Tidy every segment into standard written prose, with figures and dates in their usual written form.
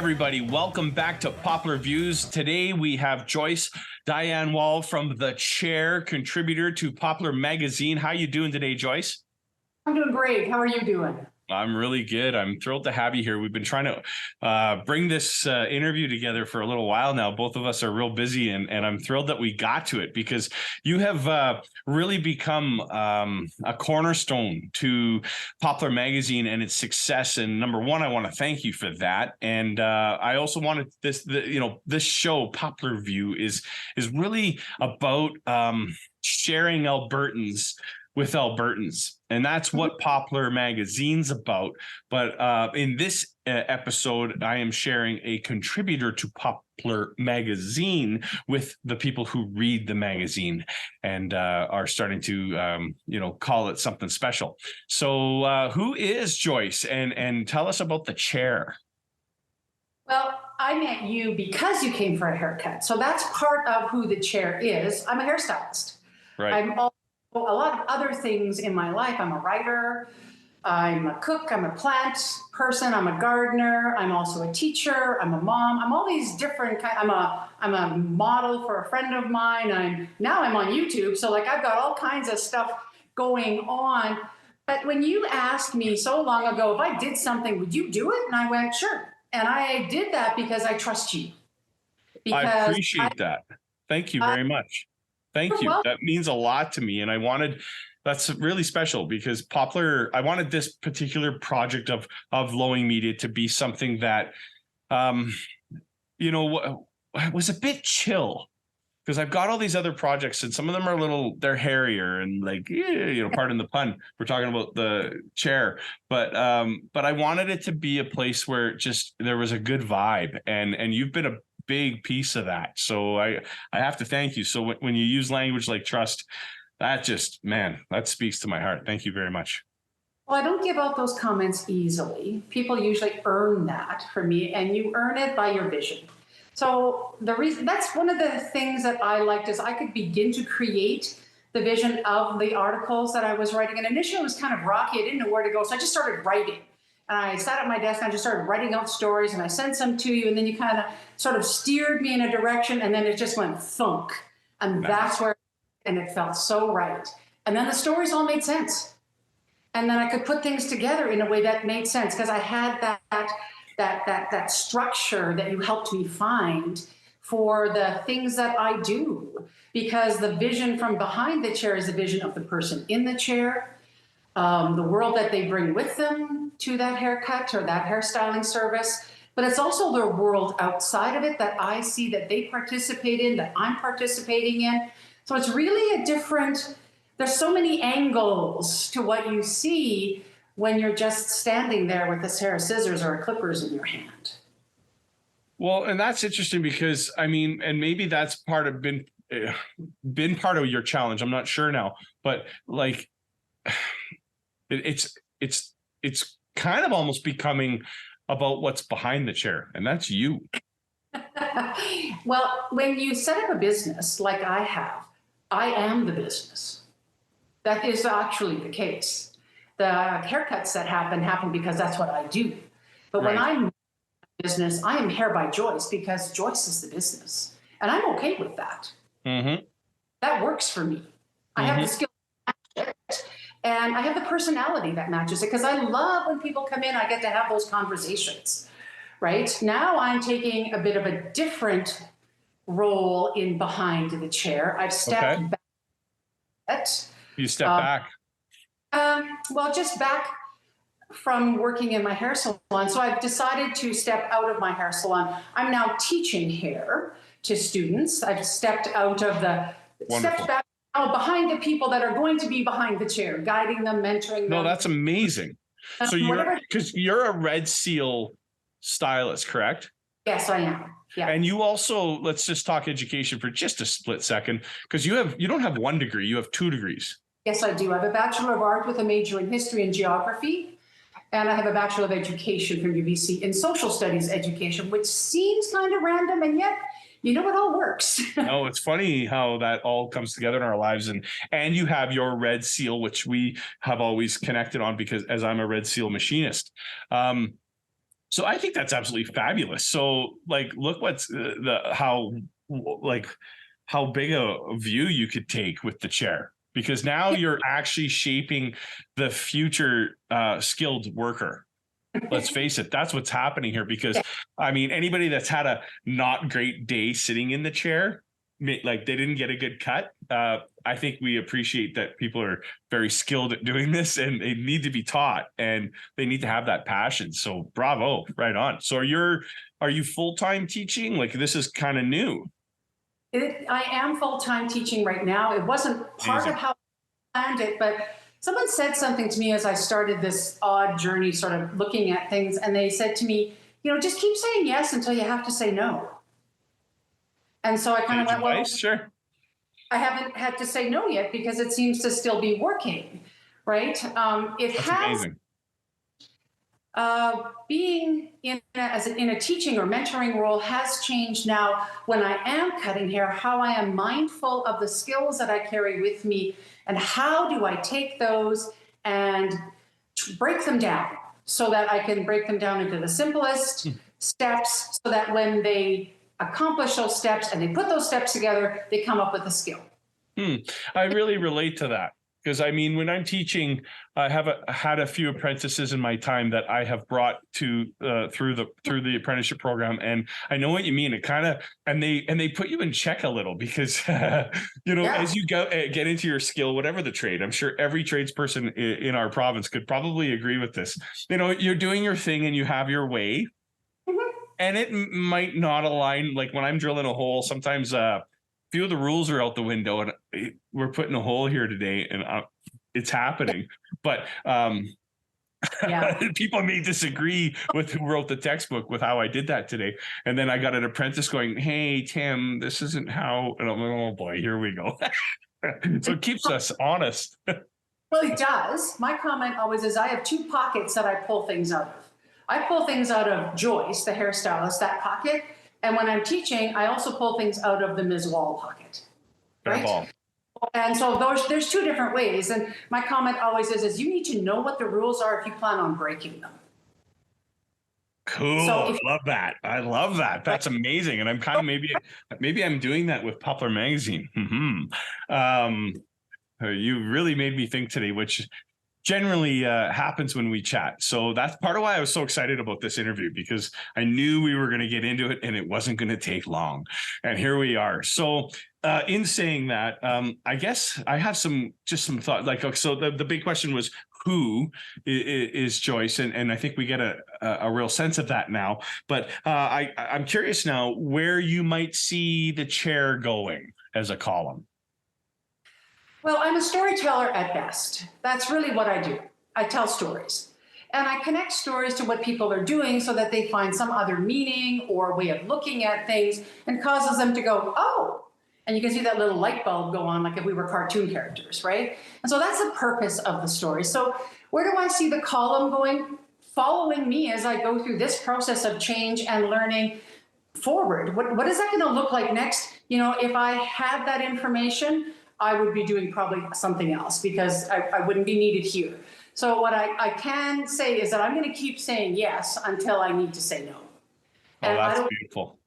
everybody. Welcome back to PoplarViews. Today we have Joyce Diane Wall from The Chair, contributor to Poplar Magazine. How you doing today, Joyce? I'm doing great. How are you doing? I'm really good. I'm thrilled to have you here. We've been trying to bring this interview together for a little while now. Both of us are real busy, and I'm thrilled that we got to it because you have really become a cornerstone to Poplar Magazine and its success. And number one, I want to thank you for that. And I also wanted this show, PoplarView, is really about sharing Albertans with Albertans. And that's what Poplar Magazine's about. But in this episode, I am sharing a contributor to Poplar Magazine with the people who read the magazine and are starting to, call it something special. So who is Joyce? And tell us about The Chair. Well, I met you because you came for a haircut. So that's part of who The Chair is. I'm a hairstylist. Right. I'm also a lot of other things in my life. I'm a writer, I'm a cook, I'm a plant person, I'm a gardener, I'm also a teacher, I'm a mom, I'm all these different I'm a model for a friend of mine. I'm on YouTube, so like I've got all kinds of stuff going on. But when you asked me so long ago if I did something, would you do it? And I went, sure. And I did that because I trust you. I appreciate that. Thank you very much. Thank you. That means a lot to me. And that's really special because Poplar, I wanted this particular project of Lowing Media to be something that, was a bit chill. Because I've got all these other projects and some of them are they're hairier and pardon the pun. We're talking about The Chair. But I wanted it to be a place where there was a good vibe. And you've been a big piece of that. So I have to thank you. So when you use language like trust, that speaks to my heart. Thank you very much. Well, I don't give out those comments easily. People usually earn that from me, and you earn it by your vision. So that's one of the things that I liked is I could begin to create the vision of the articles that I was writing. And initially it was kind of rocky. I didn't know where to go. So I just started writing. And I sat at my desk and I just started writing out stories and I sent some to you. And then you kind of sort of steered me in a direction and then it just went thunk. And that's where, and it felt so right. And then the stories all made sense. And then I could put things together in a way that made sense because I had that structure that you helped me find for the things that I do. Because the vision from behind the chair is the vision of the person in the chair, the world that they bring with them to that haircut or that hairstyling service. But it's also the world outside of it that I see that they participate in, that I'm participating in. So it's really there's so many angles to what you see when you're just standing there with a pair of scissors or clippers in your hand. Well, and that's interesting because and maybe that's been part of your challenge. I'm not sure now, but it's kind of almost becoming about what's behind the chair, and that's you. Well, when you set up a business like I have, I am the business. That is actually the case. The haircuts that happen because that's what I do. But when I'm in business, I am Hair by Joyce because Joyce is the business. And I'm okay with that. Mm-hmm. That works for me. I have the skill to match it, and I have the personality that matches it because I love when people come in, I get to have those conversations. Right? Now I'm taking a bit of a different role in behind the chair. I've stepped back. You step back? Well, just back from working in my hair salon. So I've decided to step out of my hair salon. I'm now teaching hair to students. I've stepped out of stepped back behind the people that are going to be behind the chair, guiding them, mentoring them. No, that's amazing. So you're a Red Seal stylist, correct? Yes, I am. Yeah. And you also, let's just talk education for just a split second, because you don't have one degree, you have 2 degrees. Yes, I do. I have a Bachelor of Art with a major in History and Geography. And I have a Bachelor of Education from UBC in Social Studies Education, which seems kind of random, and yet, it all works. No, it's funny how that all comes together in our lives. And you have your Red Seal, which we have always connected on because as I'm a Red Seal machinist. So I think that's absolutely fabulous. So like, look what's like how big a view you could take with the chair, because now you're actually shaping the future skilled worker. Let's face it, that's what's happening here. Because I mean, anybody that's had a not great day sitting in the chair, like they didn't get a good cut. I think we appreciate that people are very skilled at doing this, and they need to be taught, and they need to have that passion. So bravo, right on. So are you full-time teaching? Like this is kind of new. I am full-time teaching right now. It wasn't part Amazing. of how I planned it, but someone said something to me as I started this odd journey, sort of looking at things, and they said to me, just keep saying yes until you have to say no. And so I kind of went, well, Sure. I haven't had to say no yet because it seems to still be working, right? It That's has amazing. being in a teaching or mentoring role has changed now. When I am cutting hair, how I am mindful of the skills that I carry with me, and how do I take those and break them down so that I can break them down into the simplest steps, so that when they accomplish those steps and they put those steps together, they come up with a skill. I really relate to that, because I mean, when I'm teaching, I have had a few apprentices in my time that I have brought to through the apprenticeship program, and I know what you mean. It kind of, and they put you in check a little, because Yeah. as you go get into your skill, whatever the trade, I'm sure every tradesperson in our province could probably agree with this. You're doing your thing and you have your way, Mhm. and it might not align. Like when I'm drilling a hole, sometimes few of the rules are out the window, and we're putting a hole here today, and it's happening. But Yeah. people may disagree with who wrote the textbook with how I did that today. And then I got an apprentice going, "Hey, Tim, this isn't how," and I'm like, "Oh boy, here we go." So it keeps us honest. Well, it does. My comment always is I have two pockets that I pull things out of. I pull things out of Joyce, the hairstylist, that pocket. And when I'm teaching, I also pull things out of the Ms. Wall pocket. Fair Right? ball. And so there's two different ways. And my comment always is you need to know what the rules are if you plan on breaking them. So Cool. if Love that. I love that. right, That's amazing. And I'm kind of maybe I'm doing that with Poplar Magazine. You really made me think today, which generally happens when we chat. So that's part of why I was so excited about this interview, because I knew we were going to get into it and it wasn't going to take long. And here we are. So in saying that, I guess I have some thought. Like, so the big question was, who is Joyce? And I think we get a real sense of that now. But I'm curious now where you might see the chair going as a column. well, I'm a storyteller at best. That's really what I do. I tell stories. And I connect stories to what people are doing so that they find some other meaning or way of looking at things, and causes them to go, oh. And you can see that little light bulb go on like if we were cartoon characters, right? And so that's the purpose of the story. So where do I see the column going? Following me as I go through this process of change and learning forward. What is that going to look like next? If I had that information, I would be doing probably something else, because I wouldn't be needed here. So what I can say is that I'm going to keep saying yes until I need to say no. Oh, And I that's don't, beautiful.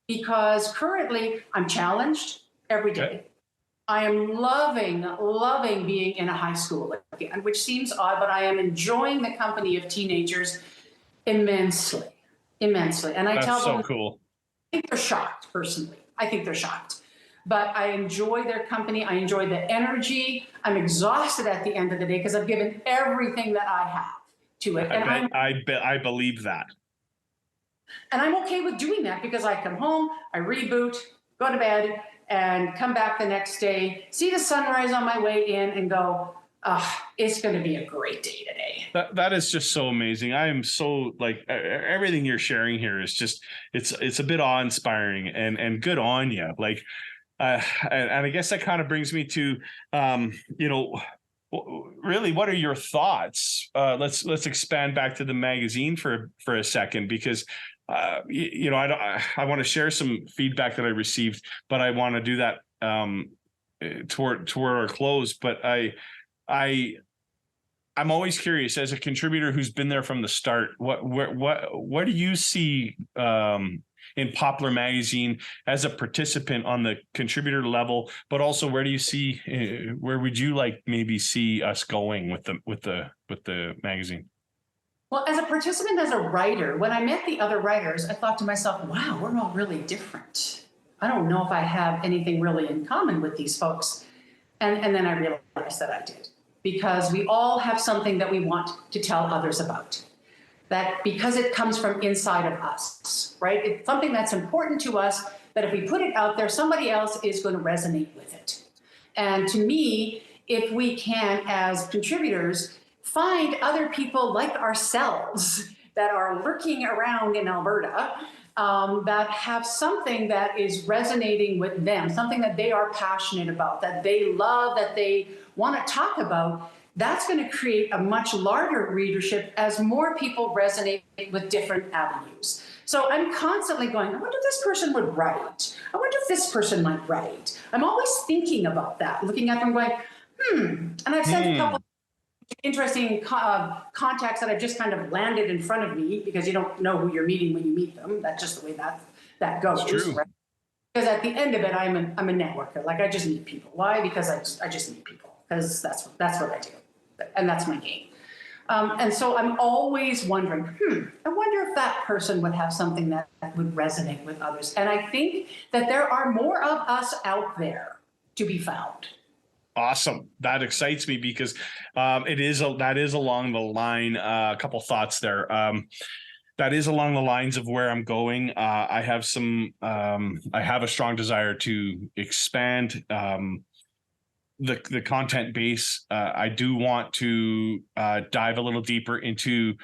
because currently I'm challenged every day. Okay. I am loving being in a high school again, which seems odd, but I am enjoying the company of teenagers immensely, immensely. And I That's tell so them, cool. I think they're shocked, personally. I think they're shocked. But I enjoy their company. I enjoy the energy. I'm exhausted at the end of the day because I've given everything that I have to it. I believe that. And I'm okay with doing that, because I come home, I reboot, go to bed, and come back the next day, see the sunrise on my way in, and go, it's going to be a great day today. That is just so amazing. I am so like everything you're sharing here is just it's a bit awe-inspiring, and good on you. Like and I guess that kind of brings me to really, what are your thoughts? Let's expand back to the magazine for a second, because I want to share some feedback that I received, but I want to do that toward our close. But I I'm always curious, as a contributor who's been there from the start, what do you see in Poplar Magazine as a participant on the contributor level, but also where do you see, where would you like maybe see us going with the magazine? Well, as a participant, as a writer, when I met the other writers, I thought to myself, wow, we're all really different. I don't know if I have anything really in common with these folks. And then I realized that I did, because we all have something that we want to tell others about. That because it comes from inside of us, right? It's something that's important to us, that if we put it out there, somebody else is going to resonate with it. And to me, if we can, as contributors, find other people like ourselves that are lurking around in Alberta, that have something that is resonating with them, something that they are passionate about, that they love, that they want to talk about, that's going to create a much larger readership as more people resonate with different avenues. So I'm constantly going, I wonder if this person would write. I wonder if this person might write. I'm always thinking about that, looking at them going, And I've sent a couple interesting contacts that have just kind of landed in front of me, because you don't know who you're meeting when you meet them. That's just the way that goes. That's true. Right? Because at the end of it, I'm a networker. Like, I just meet people. Why? Because I just meet people. Because that's what I do, and that's my game. And so I'm always wondering, I wonder if that person would have something that would resonate with others. And I think that there are more of us out there to be found. Awesome. That excites me, because that is along the line. A couple thoughts there. That is along the lines of where I'm going. I have a strong desire to expand the content base. I do want to dive a little deeper into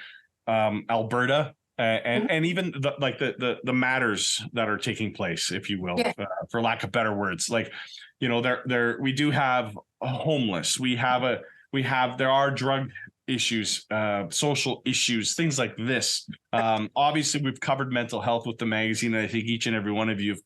Alberta and even the matters that are taking place, if you will, for lack of better words. Like, we do have homeless. There are drug issues, social issues, things like this. Obviously, we've covered mental health with the magazine, and I think each and every one of you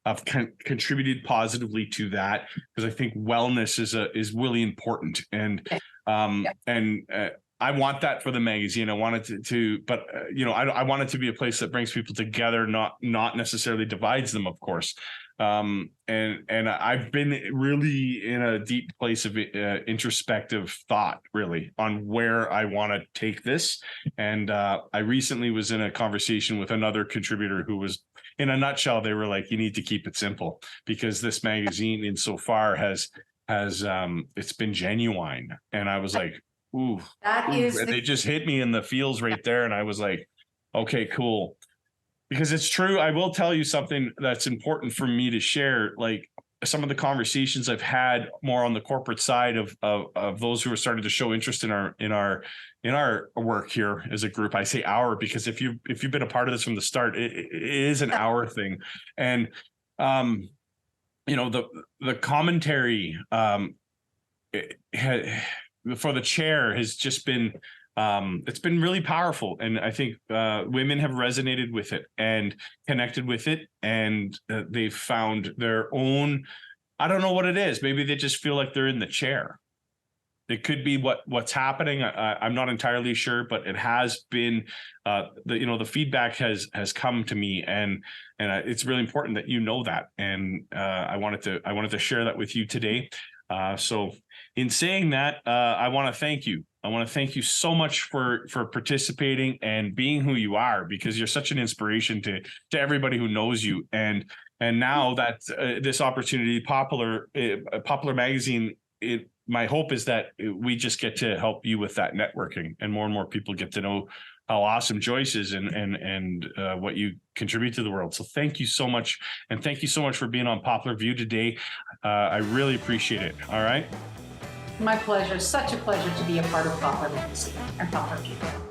have contributed positively to that, because I think wellness is really important, and I want that for the magazine. I want it but I want it to be a place that brings people together, not necessarily divides them, of course. And I've been really in a deep place of introspective thought, really, on where I want to take this. And I recently was in a conversation with another contributor who was, in a nutshell, they were like, you need to keep it simple, because this magazine insofar has it's been genuine. And I was like, ooh, they just hit me in the feels right there. And I was like, okay, cool. Because it's true. I will tell you something that's important for me to share. Like, some of the conversations I've had more on the corporate side of those who are starting to show interest in our work here as a group. I say our, because if you've been a part of this from the start, it is an our thing. And the commentary for the chair has just been it's been really powerful, and I think women have resonated with it and connected with it, and they've found their own, I don't know what it is, maybe they just feel like they're in the chair. It could be what's happening. I'm not entirely sure, but it has been the feedback has come to me, and it's really important that you know that, and I wanted to share that with you today. So in saying that, I want to thank you. I want to thank you so much for participating and being who you are, because you're such an inspiration to everybody who knows you. And now that this opportunity, Poplar Magazine, my hope is that we just get to help you with that networking, and more people get to know how awesome Joyce is and what you contribute to the world. So thank you so much. And thank you so much for being on PoplarView today. I really appreciate it. All right. My pleasure. Such a pleasure to be a part of Poplar Magazine and PoplarView.